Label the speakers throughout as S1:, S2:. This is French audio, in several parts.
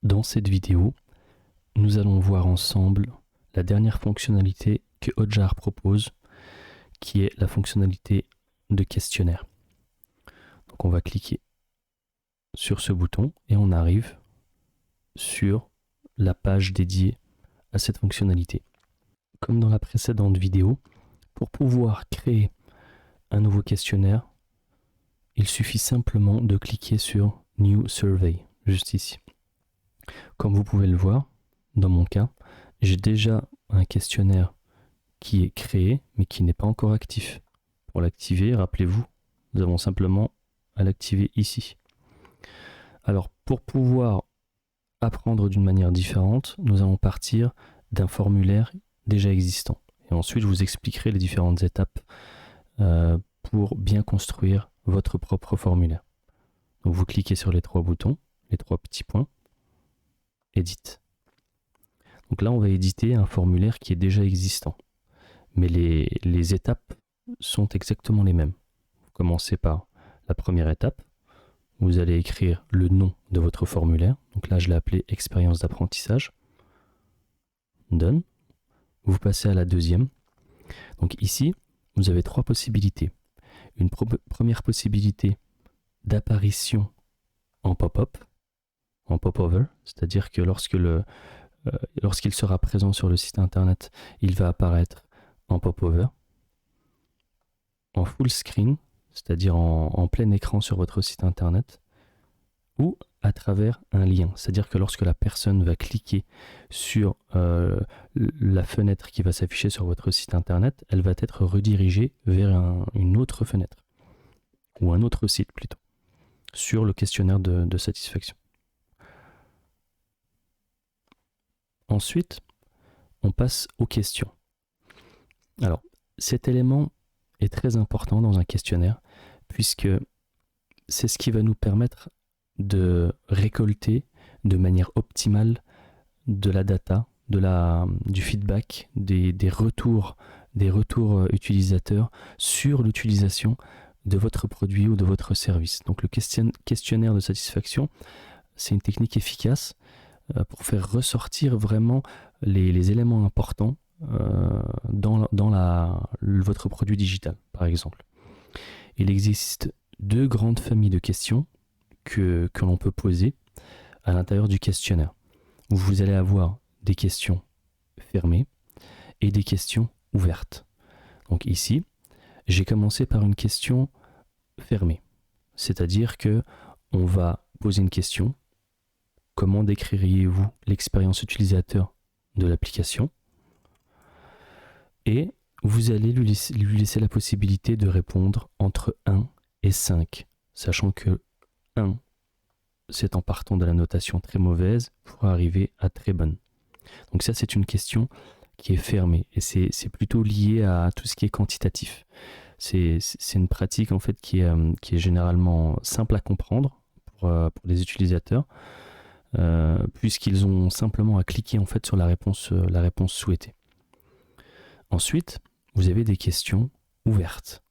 S1: Dans cette vidéo, nous allons voir ensemble la dernière fonctionnalité que Hotjar propose, qui est la fonctionnalité de questionnaire. Donc on va cliquer sur ce bouton et on arrive sur la page dédiée à cette fonctionnalité. Comme dans la précédente vidéo, pour pouvoir créer un nouveau questionnaire, il suffit simplement de cliquer sur New Survey, juste ici. Comme vous pouvez le voir, dans mon cas, j'ai déjà un questionnaire qui est créé, mais qui n'est pas encore actif. Pour l'activer, rappelez-vous, nous avons simplement à l'activer ici. Alors, pour pouvoir apprendre d'une manière différente, nous allons partir d'un formulaire déjà existant. Et ensuite, je vous expliquerai les différentes étapes pour bien construire votre propre formulaire. Donc, vous cliquez sur les trois boutons, les trois petits points, Edit. Donc là, on va éditer un formulaire qui est déjà existant. Mais les étapes sont exactement les mêmes. Vous commencez par la première étape. Vous allez écrire le nom de votre formulaire. Donc là, je l'ai appelé expérience d'apprentissage. Done. Vous passez à la deuxième. Donc ici, vous avez trois possibilités. Une première possibilité d'apparition en pop-up, en pop-over, c'est-à-dire que lorsqu'il sera présent sur le site internet, il va apparaître en pop-over, en full screen, c'est-à-dire en plein écran sur votre site internet, ou à travers un lien, c'est-à-dire que lorsque la personne va cliquer sur la fenêtre qui va s'afficher sur votre site internet, elle va être redirigée vers une autre fenêtre, ou un autre site plutôt, sur le questionnaire de satisfaction. Ensuite, on passe aux questions. Alors, cet élément est très important dans un questionnaire, puisque c'est ce qui va nous permettre de récolter de manière optimale de la data, du feedback, des retours utilisateurs sur l'utilisation de votre produit ou de votre service. Donc le questionnaire de satisfaction, c'est une technique efficace pour faire ressortir vraiment les éléments importants dans votre produit digital, par exemple. Il existe deux grandes familles de questions que l'on peut poser à l'intérieur du questionnaire. Vous allez avoir des questions fermées et des questions ouvertes. Donc ici, j'ai commencé par une question fermée. C'est-à-dire que on va poser une question. Comment décririez-vous l'expérience utilisateur de l'application? Et vous allez lui laisser la possibilité de répondre entre 1 et 5, sachant que 1, c'est en partant de la notation très mauvaise pour arriver à très bonne. Donc ça, c'est une question qui est fermée et c'est plutôt lié à tout ce qui est quantitatif. C'est une pratique en fait qui est généralement simple à comprendre pour les utilisateurs, puisqu'ils ont simplement à cliquer en fait sur la réponse souhaitée. Ensuite, vous avez des questions ouvertes.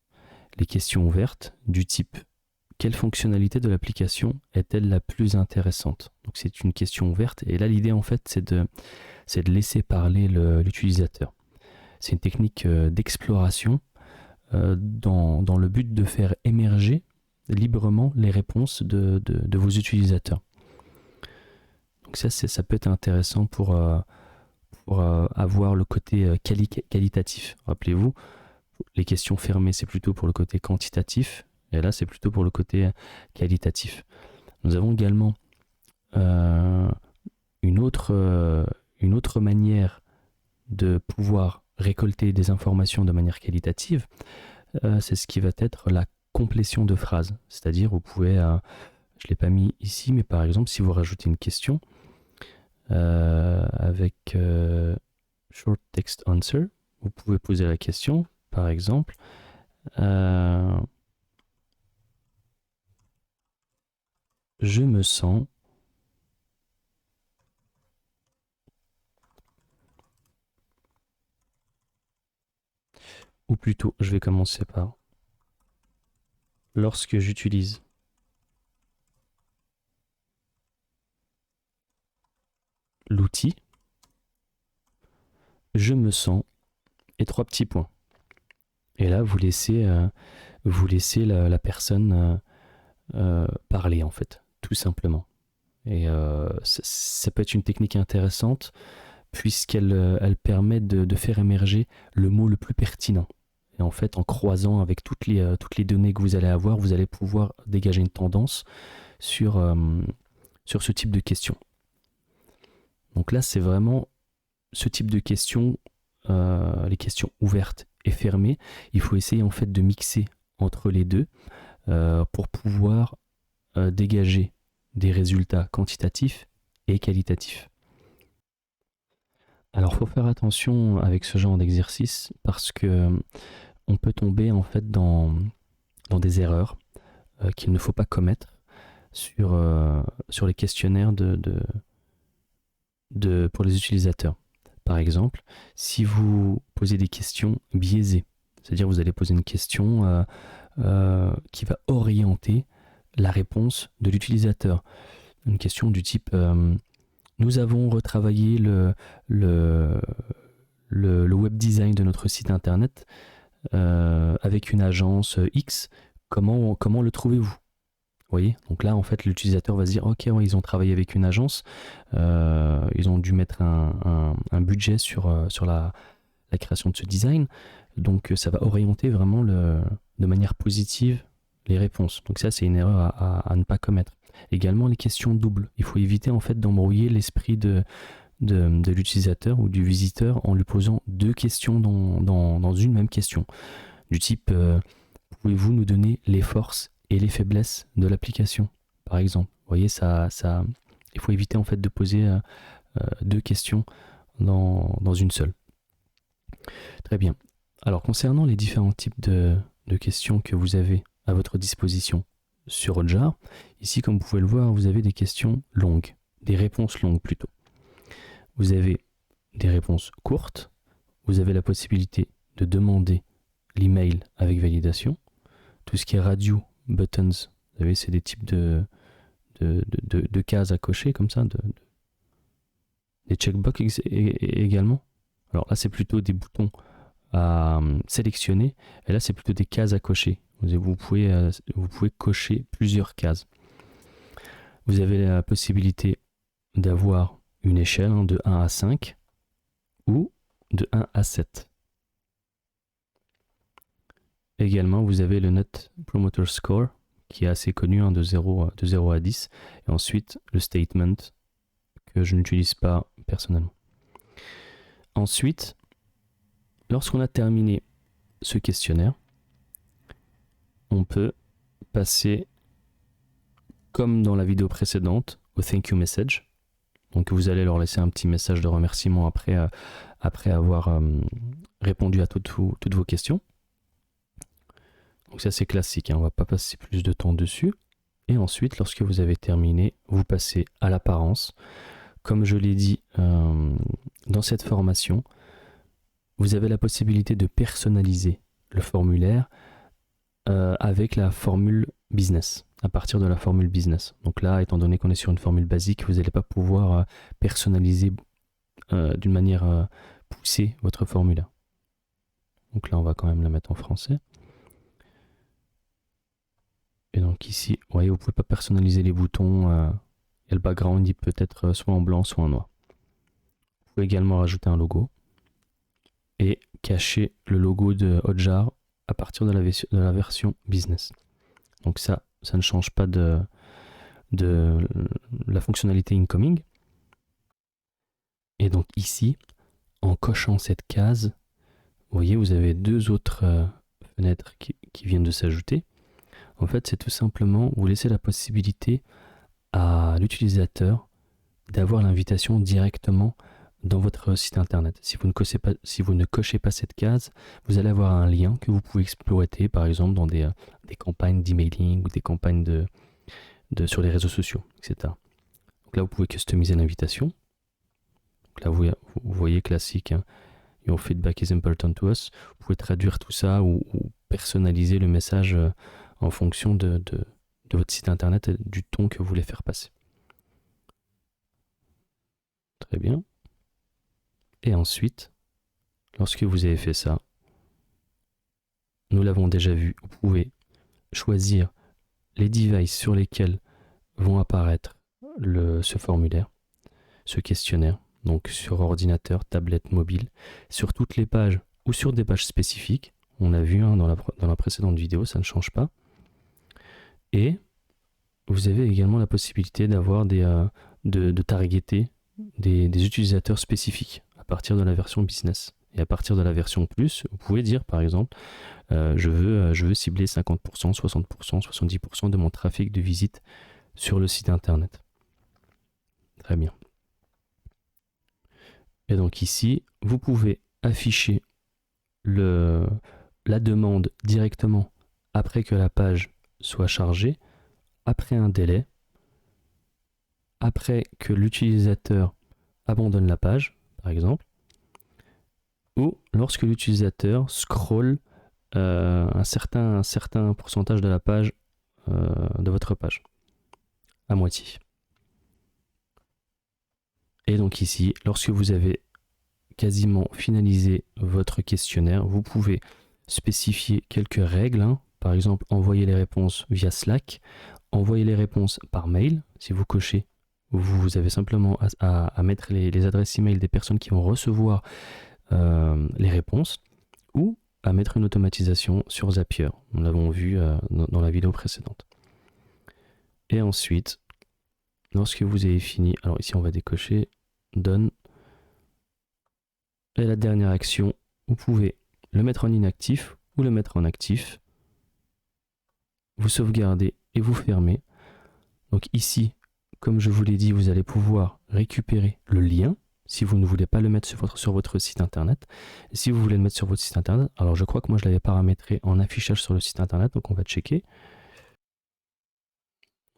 S1: Les questions ouvertes du type quelle fonctionnalité de l'application est-elle la plus intéressante? Donc c'est une question ouverte et là l'idée en fait c'est de laisser parler l'utilisateur. C'est une technique d'exploration dans le but de faire émerger librement les réponses de vos utilisateurs. Donc ça peut être intéressant pour avoir le côté qualitatif. Rappelez-vous, les questions fermées, c'est plutôt pour le côté quantitatif, et là, c'est plutôt pour le côté qualitatif. Nous avons également une autre manière de pouvoir récolter des informations de manière qualitative, c'est ce qui va être la complétion de phrases. C'est-à-dire, vous pouvez, je ne l'ai pas mis ici, mais par exemple, si vous rajoutez une question, avec short text answer, vous pouvez poser la question, par exemple, je me sens ou plutôt, je vais commencer par lorsque j'utilise l'outil, je me sens, et 3 petits points. Et là, vous laissez la personne parler, en fait, tout simplement. Et ça peut être une technique intéressante, puisqu'elle permet de faire émerger le mot le plus pertinent. Et en fait, en croisant avec toutes les données que vous allez avoir, vous allez pouvoir dégager une tendance sur ce type de questions. Donc là, c'est vraiment ce type de questions, les questions ouvertes et fermées. Il faut essayer en fait de mixer entre les deux pour pouvoir dégager des résultats quantitatifs et qualitatifs. Alors, il faut faire attention avec ce genre d'exercice parce que on peut tomber en fait dans des erreurs qu'il ne faut pas commettre sur les questionnaires pour les utilisateurs. Par exemple, si vous posez des questions biaisées, c'est-à-dire vous allez poser une question qui va orienter la réponse de l'utilisateur. Une question du type nous avons retravaillé le web design de notre site internet avec une agence X, comment le trouvez-vous? Vous voyez, donc là en fait l'utilisateur va se dire ok, ouais, ils ont travaillé avec une agence, ils ont dû mettre un budget sur la création de ce design, donc ça va orienter vraiment de manière positive les réponses. Donc ça c'est une erreur à ne pas commettre. Également les questions doubles, il faut éviter en fait d'embrouiller l'esprit de l'utilisateur ou du visiteur en lui posant 2 questions dans une même question. Du type, pouvez-vous nous donner les forces et les faiblesses de l'application, par exemple. Vous voyez, il faut éviter en fait de poser 2 questions dans une seule. Très bien. Alors, concernant les différents types de questions que vous avez à votre disposition sur Hotjar, ici, comme vous pouvez le voir, vous avez des questions longues, des réponses longues plutôt. Vous avez des réponses courtes, vous avez la possibilité de demander l'email avec validation, tout ce qui est radio, buttons, vous savez, c'est des types de cases à cocher comme ça, des checkbox également. Alors là, c'est plutôt des boutons à sélectionner, et là, c'est plutôt des cases à cocher. Vous pouvez cocher plusieurs cases. Vous avez la possibilité d'avoir une échelle de 1 à 5 ou de 1 à 7. Également, vous avez le Net Promoter Score qui est assez connu, de 0 à 10. Et ensuite, le statement que je n'utilise pas personnellement. Ensuite, lorsqu'on a terminé ce questionnaire, on peut passer, comme dans la vidéo précédente, au Thank You Message. Donc vous allez leur laisser un petit message de remerciement après avoir répondu à toutes vos questions. Donc ça c'est classique, on ne va pas passer plus de temps dessus. Et ensuite, lorsque vous avez terminé, vous passez à l'apparence. Comme je l'ai dit dans cette formation, vous avez la possibilité de personnaliser le formulaire avec la formule business, à partir de la formule business. Donc là, étant donné qu'on est sur une formule basique, vous n'allez pas pouvoir personnaliser d'une manière poussée votre formulaire. Donc là, on va quand même la mettre en français. Et donc ici, vous voyez, vous ne pouvez pas personnaliser les boutons. Et le background, il peut être soit en blanc, soit en noir. Vous pouvez également rajouter un logo et cacher le logo de Hotjar à partir de la version business. Donc ça ne change pas de la fonctionnalité incoming. Et donc ici, en cochant cette case, vous voyez, vous avez 2 autres fenêtres qui viennent de s'ajouter. En fait, c'est tout simplement, vous laissez la possibilité à l'utilisateur d'avoir l'invitation directement dans votre site internet. Si vous ne cochez pas cette case, vous allez avoir un lien que vous pouvez exploiter, par exemple dans des campagnes d'emailing ou des campagnes sur les réseaux sociaux, etc. Donc là, vous pouvez customiser l'invitation. Donc là, vous voyez classique, Your feedback is important to us. Vous pouvez traduire tout ça ou personnaliser le message en fonction de votre site internet et du ton que vous voulez faire passer. Très bien. Et ensuite, lorsque vous avez fait ça, nous l'avons déjà vu, vous pouvez choisir les devices sur lesquels vont apparaître ce formulaire, ce questionnaire, donc sur ordinateur, tablette, mobile, sur toutes les pages ou sur des pages spécifiques. On a vu dans la précédente vidéo, ça ne change pas. Et vous avez également la possibilité d'avoir de targeter des utilisateurs spécifiques à partir de la version business. Et à partir de la version plus, vous pouvez dire par exemple, je veux cibler 50%, 60%, 70% de mon trafic de visite sur le site internet. Très bien. Et donc ici, vous pouvez afficher la demande directement après que la page soit chargée, après un délai, après que l'utilisateur abandonne la page, par exemple, ou lorsque l'utilisateur scrolle un certain pourcentage de la page, de votre page, à moitié. Et donc ici, lorsque vous avez quasiment finalisé votre questionnaire, vous pouvez spécifier quelques règles, par exemple envoyer les réponses via Slack, envoyer les réponses par mail. Si vous cochez, vous avez simplement à mettre les adresses email des personnes qui vont recevoir les réponses, ou à mettre une automatisation sur Zapier. Nous l'avons vu dans la vidéo précédente. Et ensuite, lorsque vous avez fini, alors ici on va décocher Done. Et la dernière action, vous pouvez le mettre en inactif ou le mettre en actif. Vous sauvegardez et vous fermez. Donc ici, comme je vous l'ai dit, vous allez pouvoir récupérer le lien si vous ne voulez pas le mettre sur votre site internet. Et si vous voulez le mettre sur votre site internet, alors je crois que moi je l'avais paramétré en affichage sur le site internet, donc on va checker.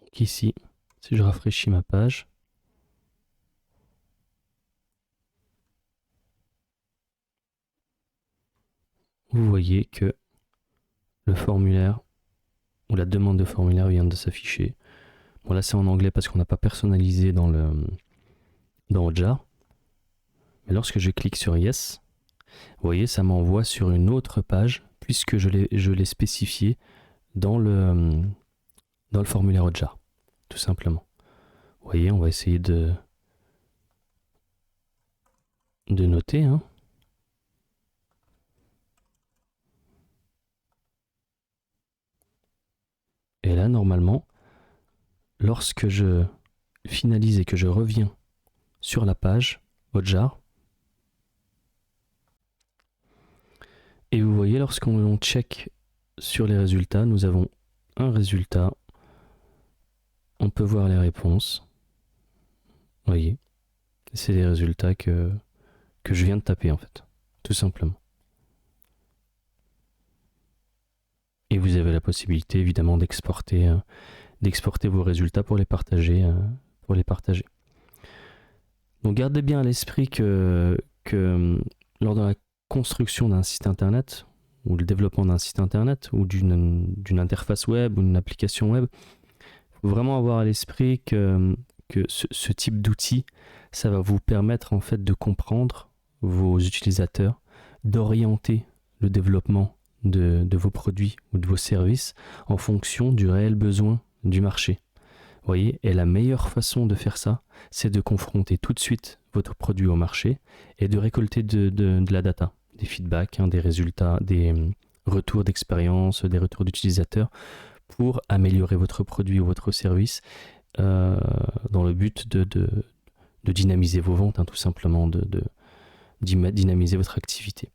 S1: Donc ici, si je rafraîchis ma page, vous voyez que le formulaire ou la demande de formulaire vient de s'afficher. Bon, là c'est en anglais parce qu'on n'a pas personnalisé dans Hotjar. Mais lorsque je clique sur Yes, vous voyez, ça m'envoie sur une autre page puisque je l'ai spécifié dans le formulaire Hotjar, tout simplement. Vous voyez, on va essayer de noter. Et là, normalement, lorsque je finalise et que je reviens sur la page Hotjar, et vous voyez, lorsqu'on check sur les résultats, nous avons un résultat. On peut voir les réponses. Vous voyez, c'est les résultats que je viens de taper en fait, tout simplement. Et vous avez la possibilité évidemment d'exporter vos résultats pour les partager. Donc gardez bien à l'esprit que lors de la construction d'un site internet, ou le développement d'un site internet, ou d'une interface web, ou d'une application web, il faut vraiment avoir à l'esprit que ce type d'outil, ça va vous permettre en fait de comprendre vos utilisateurs, d'orienter le développement de vos produits ou de vos services en fonction du réel besoin du marché. Vous voyez, et la meilleure façon de faire ça, c'est de confronter tout de suite votre produit au marché et de récolter de la data, des feedbacks, des résultats, des retours d'expérience, des retours d'utilisateurs pour améliorer votre produit ou votre service dans le but de dynamiser vos ventes, tout simplement, de dynamiser votre activité.